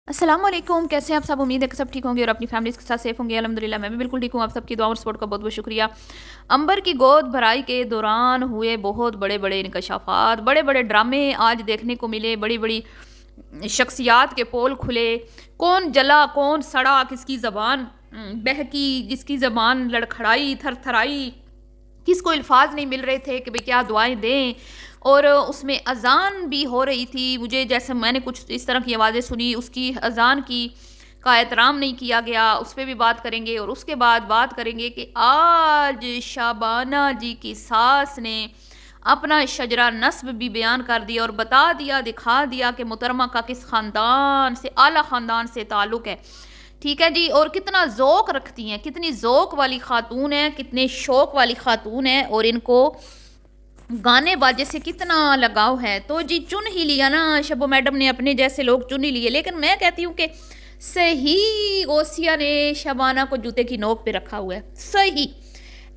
السلام علیکم، کیسے ہیں آپ سب؟ امید ہے کہ سب ٹھیک ہوں گے اور اپنی فیملیز کے ساتھ سیف ہوں گے۔ الحمدللہ میں بھی بالکل ٹھیک ہوں۔ آپ سب کی دعا اور سپورٹ کا بہت بہت شکریہ۔ عنبر کی گود بھرائی کے دوران ہوئے بہت بڑے بڑے انکشافات، بڑے بڑے ڈرامے آج دیکھنے کو ملے، بڑی بڑی شخصیات کے پول کھلے، کون جلا کون سڑا، کس کی زبان بہکی، جس کی زبان لڑکھڑائی تھر تھرائی، کس کو الفاظ نہیں مل رہے تھے کہ بھئی کیا دعائیں دیں۔ اور اس میں اذان بھی ہو رہی تھی، مجھے جیسے میں نے کچھ اس طرح کی آوازیں سنی، اس کی اذان کی کا احترام نہیں کیا گیا، اس پہ بھی بات کریں گے۔ اور اس کے بعد بات کریں گے کہ آج شابانہ جی کی ساس نے اپنا شجرہ نسب بھی بیان کر دیا اور بتا دیا، دکھا دیا کہ محترمہ کا کس خاندان سے، اعلیٰ خاندان سے تعلق ہے، ٹھیک ہے جی۔ اور کتنا ذوق رکھتی ہیں، کتنی ذوق والی خاتون ہیں، کتنے شوق والی خاتون ہیں، اور ان کو گانے باجے سے کتنا لگاؤ ہے۔ تو جی چن ہی لیا نا شبو میڈم نے، اپنے جیسے لوگ چن ہی لیے۔ لیکن میں کہتی ہوں کہ صحیح غوثیہ نے شبانہ کو جوتے کی نوک پہ رکھا ہوا ہے، صحیح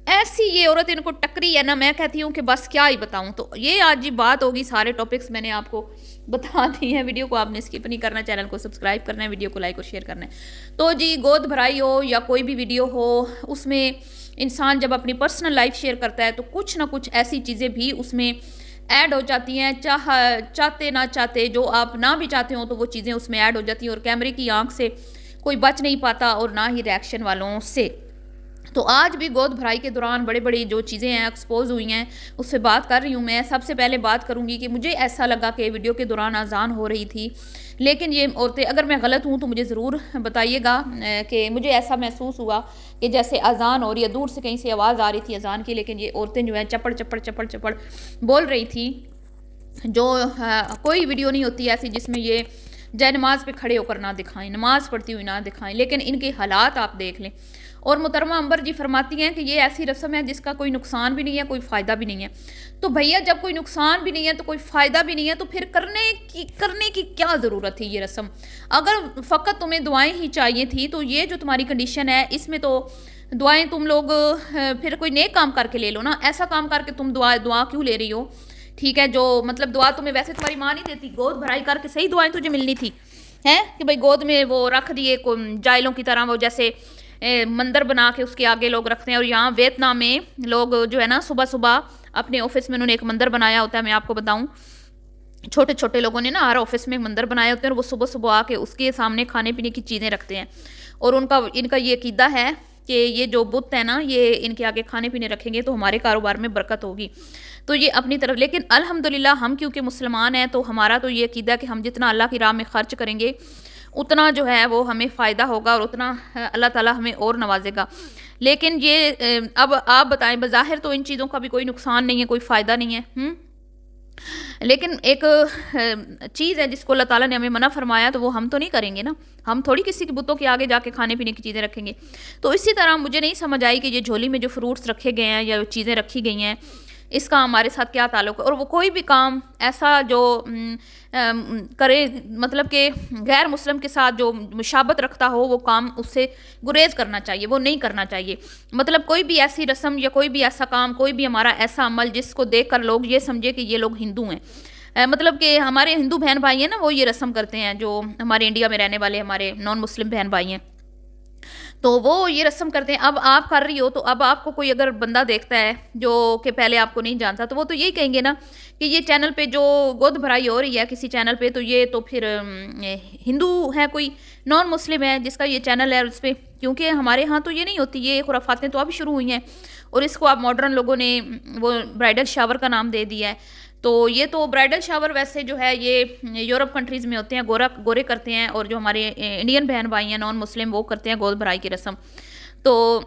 ایسی یہ عورت ان کو ٹکری ہے نا، میں کہتی ہوں کہ بس کیا ہی بتاؤں۔ تو یہ آج جی بات ہوگی، سارے ٹاپکس میں نے آپ کو بتا دی ہیں۔ ویڈیو کو آپ نے اسکپ نہیں کرنا، چینل کو سبسکرائب کرنا ہے، ویڈیو کو لائک اور شیئر کرنا ہے۔ تو جی گود بھرائی ہو یا کوئی بھی ویڈیو ہو، اس میں انسان جب اپنی پرسنل لائف شیئر کرتا ہے تو کچھ نہ کچھ ایسی چیزیں بھی اس میں ایڈ ہو جاتی ہیں، چاہتے نہ چاہتے، جو آپ نہ بھی چاہتے ہوں تو وہ چیزیں اس میں ایڈ ہو جاتی ہیں، اور کیمرے کی آنکھ سے کوئی بچ نہیں پاتا، اور نہ ہی ریاکشن والوں سے۔ تو آج بھی گود بھرائی کے دوران بڑی بڑی جو چیزیں ہیں ایکسپوز ہوئی ہیں، اس سے بات کر رہی ہوں۔ میں سب سے پہلے بات کروں گی کہ مجھے ایسا لگا کہ ویڈیو کے دوران اذان ہو رہی تھی، لیکن یہ عورتیں، اگر میں غلط ہوں تو مجھے ضرور بتائیے گا، کہ مجھے ایسا محسوس ہوا کہ جیسے اذان ہو رہی ہے، دور سے کہیں سے آواز آ رہی تھی اذان کی، لیکن یہ عورتیں جو ہیں چپڑ چپڑ چپڑ چپڑ بول رہی تھی۔ جو کوئی ویڈیو نہیں ہوتی ایسی جس میں یہ جائے نماز پہ کھڑے ہو کر نہ دکھائیں، نماز پڑھتی ہوئی نہ دکھائیں، لیکن ان کے حالات آپ دیکھ لیں۔ اور محترمہ عنبر جی فرماتی ہیں کہ یہ ایسی رسم ہے جس کا کوئی نقصان بھی نہیں ہے، کوئی فائدہ بھی نہیں ہے۔ تو بھیا جب کوئی نقصان بھی نہیں ہے تو کوئی فائدہ بھی نہیں ہے، تو پھر کرنے کی کیا ضرورت تھی یہ رسم؟ اگر فقط تمہیں دعائیں ہی چاہیے تھی تو یہ جو تمہاری کنڈیشن ہے، اس میں تو دعائیں تم لوگ پھر کوئی نیک کام کر کے لے لو نا، ایسا کام کر کے تم دعا کیوں لے رہی ہو؟ ٹھیک ہے، جو مطلب دعا تمہیں ویسے تمہاری ماں نہیں دیتی، گود بھرائی کر کے صحیح دعائیں تجھے ملنی تھی، ہے کہ بھئی گود میں وہ رکھ دیے جائلوں کی طرح، وہ جیسے مندر بنا کے اس کے آگے لوگ رکھتے ہیں۔ اور یہاں ویتنام میں لوگ جو ہے نا صبح صبح اپنے آفس میں انہوں نے ایک مندر بنایا ہوتا ہے، میں آپ کو بتاؤں، چھوٹے چھوٹے لوگوں نے نا ہر آفس میں ایک مندر بنائے ہوتے ہیں، اور وہ صبح صبح آ کے اس کے سامنے کھانے پینے کی چیزیں رکھتے ہیں، اور ان کا یہ عقیدہ ہے کہ یہ جو بت ہے نا، یہ ان کے آگے کھانے پینے رکھیں گے تو ہمارے کاروبار میں برکت ہوگی۔ تو یہ اپنی طرف، لیکن الحمدللہ ہم کیونکہ مسلمان ہیں تو ہمارا تو یہ عقیدہ کہ ہم جتنا اللہ کی راہ میں خرچ کریں گے اتنا جو ہے وہ ہمیں فائدہ ہوگا، اور اتنا اللہ تعالیٰ ہمیں اور نوازے گا۔ لیکن یہ اب آپ بتائیں، بظاہر تو ان چیزوں کا بھی کوئی نقصان نہیں ہے، کوئی فائدہ نہیں ہے، لیکن ایک چیز ہے جس کو اللہ تعالیٰ نے ہمیں منع فرمایا، تو وہ ہم تو نہیں کریں گے نا، ہم تھوڑی کسی کے بتوں کے آگے جا کے کھانے پینے کی چیزیں رکھیں گے۔ تو اسی طرح مجھے نہیں سمجھ آئی کہ یہ جھولی میں جو فروٹس رکھے گئے ہیں یا چیزیں رکھی گئی ہیں، اس کا ہمارے ساتھ کیا تعلق ہے؟ اور وہ کوئی بھی کام ایسا جو کرے، مطلب کہ غیر مسلم کے ساتھ جو مشابت رکھتا ہو، وہ کام اس سے گریز کرنا چاہیے، وہ نہیں کرنا چاہیے۔ مطلب کوئی بھی ایسی رسم یا کوئی بھی ایسا کام، کوئی بھی ہمارا ایسا عمل جس کو دیکھ کر لوگ یہ سمجھے کہ یہ لوگ ہندو ہیں، مطلب کہ ہمارے ہندو بہن بھائی ہیں نا، وہ یہ رسم کرتے ہیں، جو ہمارے انڈیا میں رہنے والے ہمارے نان مسلم بہن بھائی ہیں، تو وہ یہ رسم کرتے ہیں۔ اب آپ کر رہی ہو تو اب آپ کو کوئی اگر بندہ دیکھتا ہے جو کہ پہلے آپ کو نہیں جانتا، تو وہ تو یہی کہیں گے نا کہ یہ چینل پہ جو گود بھرائی ہو رہی ہے کسی چینل پہ، تو یہ تو پھر ہندو ہے، کوئی نان مسلم ہے جس کا یہ چینل ہے، اس پہ کیونکہ ہمارے ہاں تو یہ نہیں ہوتی، یہ خرافاتیں تو اب شروع ہوئی ہیں، اور اس کو اب ماڈرن لوگوں نے وہ برائڈل شاور کا نام دے دیا ہے۔ تو یہ تو برائڈل شاور ویسے جو ہے یہ یورپ کنٹریز میں ہوتے ہیں، گورے کرتے ہیں، اور جو ہمارے انڈین بہن بھائی ہیں نان مسلم، وہ کرتے ہیں گود بھرائی کی رسم۔ تو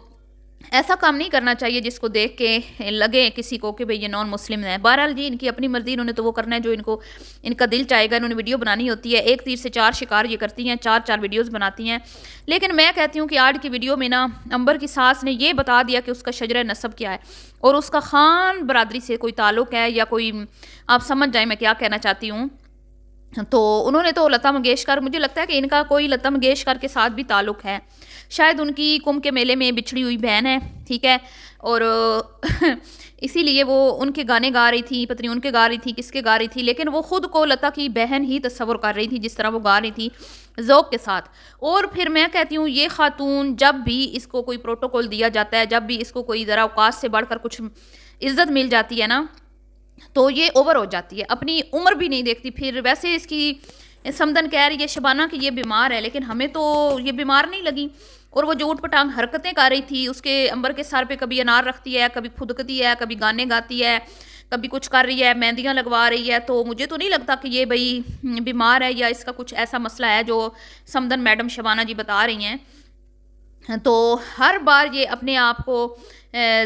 ایسا کام نہیں کرنا چاہیے جس کو دیکھ کے لگے کسی کو کہ بھئی یہ نان مسلم ہے۔ بہرحال جی ان کی اپنی مرضی، انہوں نے تو وہ کرنا ہے جو ان کا دل چاہے گا۔ انہوں نے ویڈیو بنانی ہوتی ہے، ایک تیر سے چار شکار یہ کرتی ہیں، چار ویڈیوز بناتی ہیں۔ لیکن میں کہتی ہوں کہ آج کی ویڈیو میں نا عنبر کی ساس نے یہ بتا دیا کہ اس کا شجرہ نسب کیا ہے، اور اس کا خان برادری سے کوئی تعلق ہے یا کوئی، آپ سمجھ جائیں میں کیا کہنا چاہتی ہوں۔ تو انہوں نے تو لتا منگیشکر، مجھے لگتا ہے کہ ان کا کوئی لتا منگیشکر کے ساتھ بھی تعلق ہے، شاید ان کی کمبھ کے میلے میں بچھڑی ہوئی بہن ہے، ٹھیک ہے، اور اسی لیے وہ ان کے گانے گا رہی تھی، پتہ نہیں ان کے گا رہی تھی کس کے گا رہی تھی، لیکن وہ خود کو لتا کی بہن ہی تصور کر رہی تھی جس طرح وہ گا رہی تھی ذوق کے ساتھ. اور پھر میں کہتی ہوں یہ خاتون جب بھی اس کو کوئی پروٹوکول دیا جاتا ہے، جب بھی اس کو کوئی ذرا اوقات سے بڑھ کر کچھ عزت مل جاتی ہے نا تو یہ اوور ہو جاتی ہے، اپنی عمر بھی نہیں دیکھتی. پھر ویسے اس کی سمدن کہہ رہی ہے شبانہ کہ یہ بیمار ہے، لیکن ہمیں تو یہ بیمار نہیں لگی. اور وہ جو اوٹ پٹانگ حرکتیں کر رہی تھی، اس کے امبر کے سر پہ کبھی انار رکھتی ہے، کبھی پھدکتی ہے، کبھی گانے گاتی ہے، کبھی کچھ کر رہی ہے، مہندیاں لگوا رہی ہے. تو مجھے تو نہیں لگتا کہ یہ بھائی بیمار ہے یا اس کا کچھ ایسا مسئلہ ہے جو سمدن میڈم شبانہ جی بتا رہی ہیں. تو ہر بار یہ اپنے آپ کو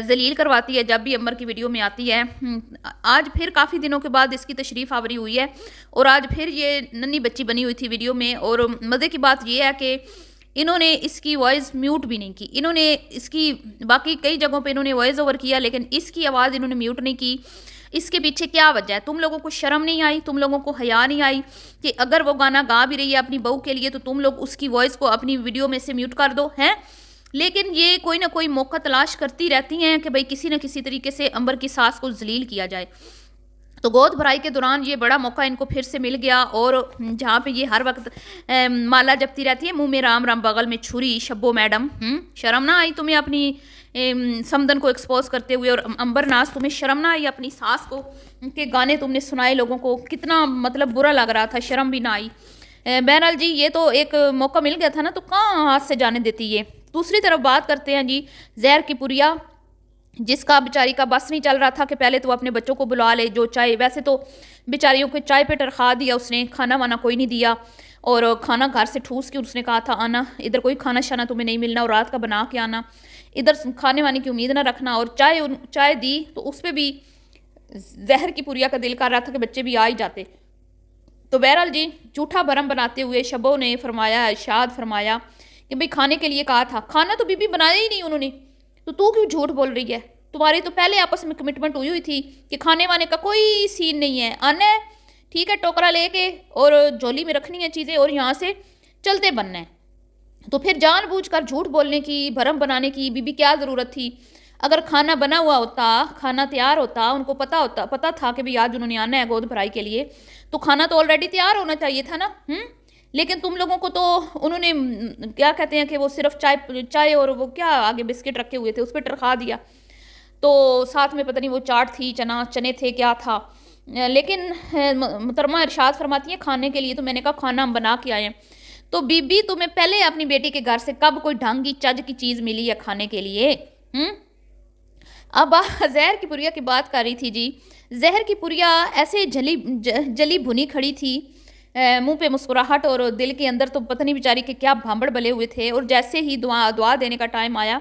ذلیل کرواتی ہے جب بھی امبر کی ویڈیو میں آتی ہے. آج پھر کافی دنوں کے بعد اس کی تشریف آوری ہوئی ہے اور آج پھر یہ ننھی بچی بنی ہوئی تھی ویڈیو میں. اور مزے کی بات یہ ہے کہ انہوں نے اس کی وائس میوٹ بھی نہیں کی. انہوں نے اس کی باقی کئی جگہوں پہ انہوں نے وائس اوور کیا، لیکن اس کی آواز انہوں نے میوٹ نہیں کی. اس کے پیچھے کیا وجہ ہے؟ تم لوگوں کو شرم نہیں آئی؟ تم لوگوں کو حیا نہیں آئی کہ اگر وہ گانا گا بھی رہی ہے اپنی بہو کے لیے تو تم لوگ اس کی وائس کو اپنی ویڈیو میں سے میوٹ کر دو ہیں؟ لیکن یہ کوئی نہ کوئی موقع تلاش کرتی رہتی ہیں کہ بھئی کسی نہ کسی طریقے سے امبر کی ساس کو ذلیل کیا جائے. تو گود بھرائی کے دوران یہ بڑا موقع ان کو پھر سے مل گیا، اور جہاں پہ یہ ہر وقت مالا جپتی رہتی ہے منہ میں رام رام بغل میں چھری. شبو میڈم شرم نہ آئی تمہیں اپنی سمدن کو ایکسپوز کرتے ہوئے؟ اور امبر ناز تمہیں شرم نہ آئی اپنی ساس کو کہ گانے تم نے سنائے لوگوں کو؟ کتنا مطلب برا لگ رہا تھا، شرم بھی نہ آئی. بہرحال جی یہ تو ایک موقع مل گیا تھا نا، تو کہاں ہاتھ سے جانے دیتی یہ. دوسری طرف بات کرتے ہیں جی زہر کی پوریا، جس کا بیچاری کا بس نہیں چل رہا تھا کہ پہلے تو اپنے بچوں کو بلا لے. جو چائے ویسے تو بیچاریوں کو چائے پہ ٹرخا دیا اس نے، کھانا وانا کوئی نہیں دیا، اور کھانا گھر سے ٹھوس کے اس نے کہا تھا آنا ادھر کوئی کھانا شانا تمہیں نہیں ملنا، اور رات کا بنا کے آنا، ادھر کھانے وانے کی امید نہ رکھنا. اور چائے دی تو اس پہ بھی زہر کی پوریا کا دل کر رہا تھا کہ بچے بھی آ ہی جاتے. تو بہرحال جی جھوٹا بھرم بناتے ہوئے شبو نے فرمایا، ارشاد فرمایا کہ بھئی کھانے کے لیے کہا تھا، کھانا تو بی بی بنایا ہی نہیں انہوں نے، تو کیوں جھوٹ بول رہی ہے؟ تمہاری تو پہلے آپس میں کمٹمنٹ ہوئی ہوئی تھی کہ کھانے وانے کا کوئی سین نہیں ہے، آنا ہے ٹھیک ہے ٹوکرا لے کے اور جھولی میں رکھنی ہے چیزیں اور یہاں سے چلتے بننا ہے. تو پھر جان بوجھ کر جھوٹ بولنے کی، بھرم بنانے کی بی بی کیا ضرورت تھی؟ اگر کھانا بنا ہوا ہوتا، کھانا تیار ہوتا، ان کو پتا تھا کہ بھئی آج انہوں نے آنا ہے گود بھرائی کے لیے، تو کھانا تو آلریڈی تیار ہونا چاہیے تھا نا. لیکن تم لوگوں کو تو انہوں نے کیا کہتے ہیں کہ وہ صرف چائے اور وہ کیا آگے بسکٹ رکھے ہوئے تھے اس پہ ٹرخا دیا، تو ساتھ میں پتہ نہیں وہ چاٹ تھی، چنے تھے، کیا تھا. لیکن محترمہ ارشاد فرماتی ہیں کھانے کے لیے تو میں نے کہا کھانا ہم بنا کے آئے ہیں. تو بی بی تمہیں پہلے اپنی بیٹی کے گھر سے کب کوئی ڈھنگ کی چج کی چیز ملی ہے کھانے کے لیے؟ اب زہر کی پوریا کی بات کر رہی تھی جی. زہر کی پوریا ایسے جلی بھنی کھڑی تھی، منہ پہ مسکراہٹ اور دل کے اندر تو پتہ نہیں بیچاری کے کیا بھانبڑ بلے ہوئے تھے. اور جیسے ہی دعا دینے کا ٹائم آیا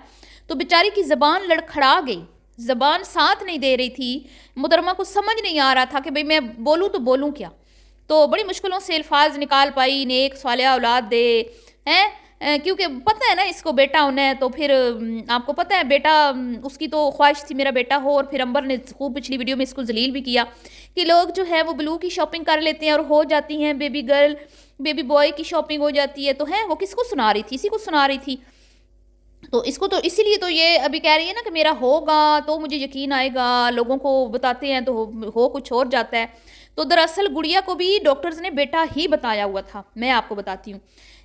تو بیچاری کی زبان لڑکھڑا گئی، زبان ساتھ نہیں دے رہی تھی. محترمہ کو سمجھ نہیں آ رہا تھا کہ بھئی میں بولوں تو بولوں کیا. تو بڑی مشکلوں سے الفاظ نکال پائی، نیک صالحہ اولاد دے ہیں، کیونکہ پتہ ہے نا اس کو بیٹا ہونا ہے. تو پھر آپ کو پتہ ہے بیٹا، اس کی تو خواہش تھی میرا بیٹا ہو. اور پھر امبر نے خوب پچھلی ویڈیو میں اس کو ذلیل بھی کیا کہ لوگ جو ہے وہ بلو کی شاپنگ کر لیتے ہیں اور ہو جاتی ہیں بیبی گرل، بیبی بوائے کی شاپنگ ہو جاتی ہے. تو ہے وہ کس کو سنا رہی تھی؟ اسی کو سنا رہی تھی. تو اس کو تو اسی لیے تو یہ ابھی کہہ رہی ہے نا کہ میرا ہوگا تو مجھے یقین آئے گا، لوگوں کو بتاتے ہیں تو ہو کچھ اور جاتا ہے. تو دراصل گڑیا کو بھی ڈاکٹرز نے بیٹا ہی بتایا ہوا تھا، میں آپ کو بتاتی ہوں،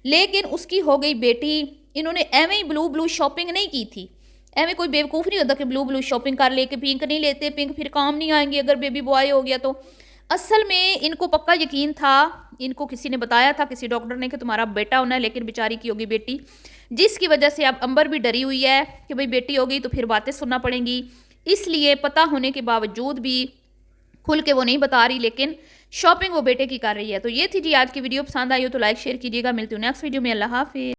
لیکن اس کی ہو گئی بیٹی. انہوں نے ایویں ہی بلو شاپنگ نہیں کی تھی. ایویں کوئی بیوقوف نہیں ہوتا کہ بلو شاپنگ کر لے، کہ پنک نہیں لیتے، پنک پھر کام نہیں آئیں گے اگر بیبی بوائے ہو گیا تو. اصل میں ان کو پکا یقین تھا، ان کو کسی نے بتایا تھا، کسی ڈاکٹر نے، کہ تمہارا بیٹا ہونا ہے، لیکن بیچاری کی ہوگی بیٹی، جس کی وجہ سے اب امبر بھی ڈری ہوئی ہے کہ بھئی بیٹی ہوگی تو پھر باتیں سننا پڑیں گی. اس لیے پتہ ہونے کے باوجود بھی کھل کے وہ نہیں بتا رہی، لیکن شاپنگ وہ بیٹے کی کر رہی ہے. تو یہ تھی جی آج کی ویڈیو. پسند آئی ہو تو لائک شیئر کیجیے گا. ملتی ہوں نیکسٹ ویڈیو میں. اللہ حافظ.